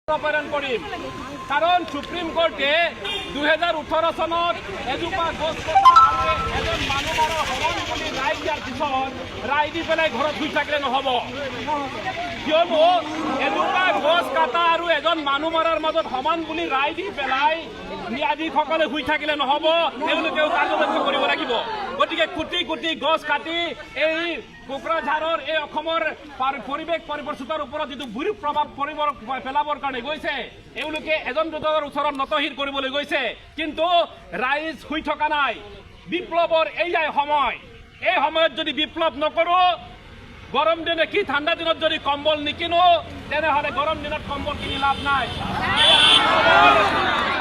প্ৰেৰণ কৰিম কাৰণ সুপ্ৰিম কোৰ্টে 2018 চনত এজোপা গছ কটা আৰু এজন মানুহ মাৰা সমান বুলি ৰায় দিয়াৰ পিছত ৰায় দি পেলাই ঘৰত শুই থাকিলে নহ'ব কিয়নো এজোপা গছ কটা আৰু এজন মানুহ মাৰাৰ মাজত সমান বুলি ৰায় দি পেলাই ন্যায়াধীশসকলে শুই থাকিলে নহ'ব তেওঁলোকেও কাৰ্যবাহী কৰিব লাগিব গতিকে কোটি কোটি গছ কাটি এই কোকৰাঝাৰৰ এই অসমৰ পৰিৱেশ পৰিৱৰ্তনৰ ওপৰত যিটো বুৰি প্ৰভাৱ পেলাবৰ কাৰণে গৈছে এওঁলোকে এজন দুজনৰ ওচৰত নতশিৰ কৰিবলৈ গৈছে কিন্তু ৰাইজ শুই থকা নাই বিপ্লৱৰ এইয়াই সময় এই সময়ত যদি বিপ্লৱ নকৰো গৰম দিনে কি ঠাণ্ডা দিনত যদি কম্বল নিকিনো তেনেহ'লে গৰম দিনত কম্বল কিনি লাভ নাই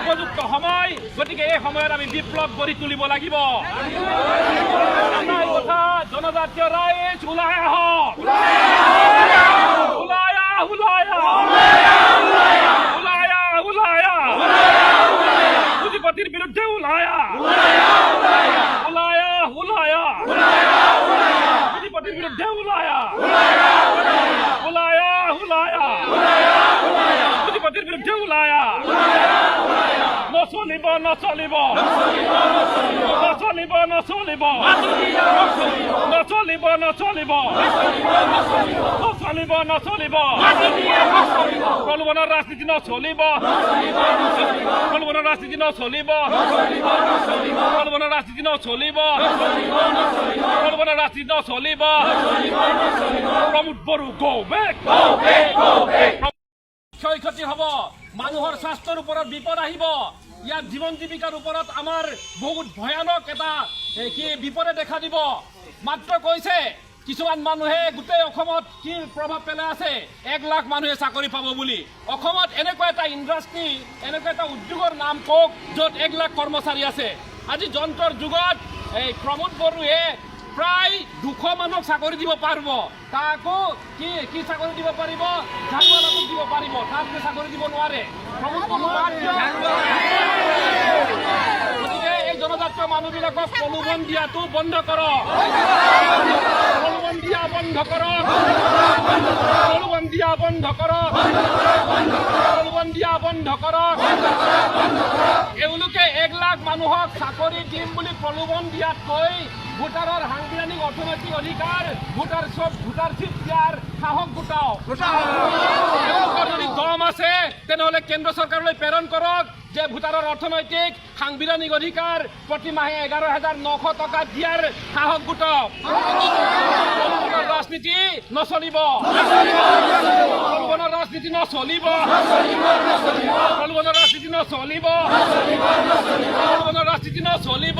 উপযুক্ত সময় গতিকে এই সময়ত আমি বিপ্লৱ গঢ়ি তুলিব লাগিব কথা জনজাতীয় ৰাইজ ওলাই আহক পুঁজিপতিৰ বিৰুদ্ধে পুঁজিপতিৰ বিৰুদ্ধে পুঁজিপতিৰ বিৰুদ্ধে নচলিব নচলিব নচলিব নচলিব নচলিব নচলিব নচলিব নচলিব প্ৰলোভনৰ ৰাজনীতি নচলিব প্ৰলোভনৰ ৰাজনীতি নচলিব প্ৰলোভনৰ ৰাজনীতি নচলিব প্ৰলোভনৰ ৰাজনীতি নচলিব প্ৰমোদ বড়ো গো বেক ক্ষয় ক্ষতি হ'ব মানুহৰ স্বাস্থ্যৰ ওপৰত বিপদ আহিব ইয়াত জীৱন জীৱিকাৰ ওপৰত আমাৰ বহুত ভয়ানক এটা কি বিপদে দেখা দিব মাত্ৰ কৈছে কিছুমান মানুহে গোটেই অসমত কি প্ৰভাৱ পেলাই আছে 1 লাখ মানুহে চাকৰি পাব বুলি অসমত এনেকুৱা এটা ইণ্ডাষ্ট্ৰী এনেকুৱা এটা উদ্যোগৰ নাম কওক য'ত 1 লাখ কৰ্মচাৰী আছে আজি যন্ত্ৰৰ যুগত এই প্ৰমোদ বড়োৱে প্ৰায় 200 মানুহক চাকৰি দিব পাৰিব তাকো কি চাকৰি দিব পাৰিব জানুৱাৰীত দিব পাৰিব তাতকৈ চাকৰি দিব নোৱাৰে প্ৰমোদ বড়ো গতিকে এই জনজাতীয় মানুহবিলাকক প্ৰলোভন দিয়াটো বন্ধ কৰক প্ৰলোভন দিয়া বন্ধ কৰক প্ৰলোভন দিয়া বন্ধ কৰক প্ৰলোভন দিয়া বন্ধ কৰক এওঁলোকে 1 লাখ মানুহক চাকৰি দিম বুলি প্ৰলোভন দিয়াতকৈ ভোটাৰৰ সাংবিধানিক অৰ্থনৈতিক অধিকাৰ ভোটাৰশ্বিপ দিয়াৰ সাহস গোটাওক তেওঁলোকৰ যদি দম আছে তেনেহ'লে কেন্দ্ৰ চৰকাৰলৈ প্ৰেৰণ কৰক যে ভোটাৰৰ অৰ্থনৈতিক সাংবিধানিক অধিকাৰ প্ৰতি মাহে 11,900 টকা দিয়াৰ সাহস গোটাওক ৰাজনীতি নচলিব প্ৰলোভনৰ ৰাজনীতি নচলিব প্ৰলোভনৰ ৰাজনীতি নচলিব প্ৰলোভনৰ ৰাজনীতি নচলিব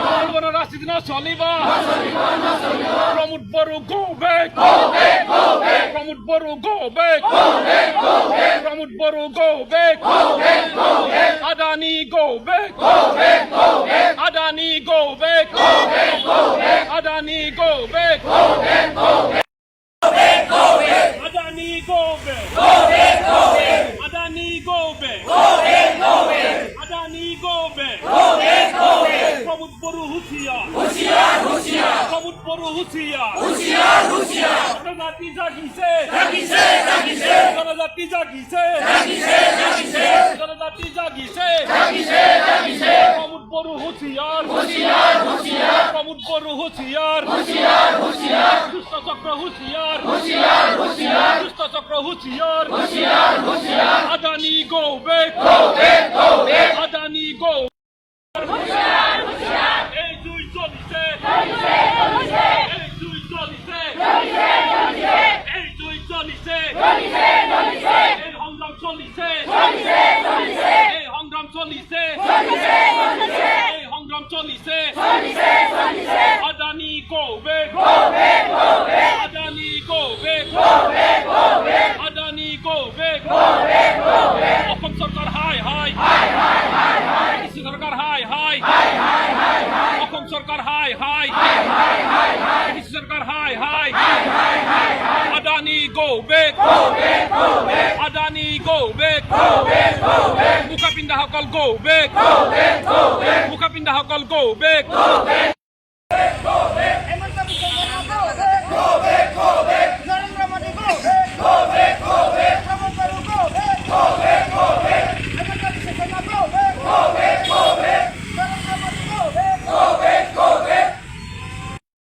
প্ৰলোভনৰ ৰাজনীতি নচলিব Pramod Boro go back Pramod Boro go back Pramod Boro go back Adani go back Adani go back Adani go back Adani go back Adani go back Adani go back Pramod Boro হুঁশিয়ার প্রমোদ বড়ো হুঁশিয়ার জনজাতি জাগিছে জনজাতি জাগিছে জনজাতি জাগিছে প্রমোদ বড়ো হুঁশিয়ার প্রমোদ বড়ো হুঁশিয়ার দুষ্ট চক্র হুঁশিয়ার দুষ্ট চক্র হুঁশিয়ার আদানি গো বেক আদানি গো এই দুই চলিছে এই দুই চলিছে এই দুই চলিছে এই সংগ্রাম চলিছে এই সংগ্রাম চলিছে এই সংগ্রাম চলিছে Adani go back Adani go back Adani go back Assam চৰকাৰ হাই হাই সরকার হাই হাই অসম সরকার হাই হাই সরকার হাই হাই Adani go back Adani go back মুখাপিন্ধাসকল গো বেক মুখাপিন্ধাসকল গো বেক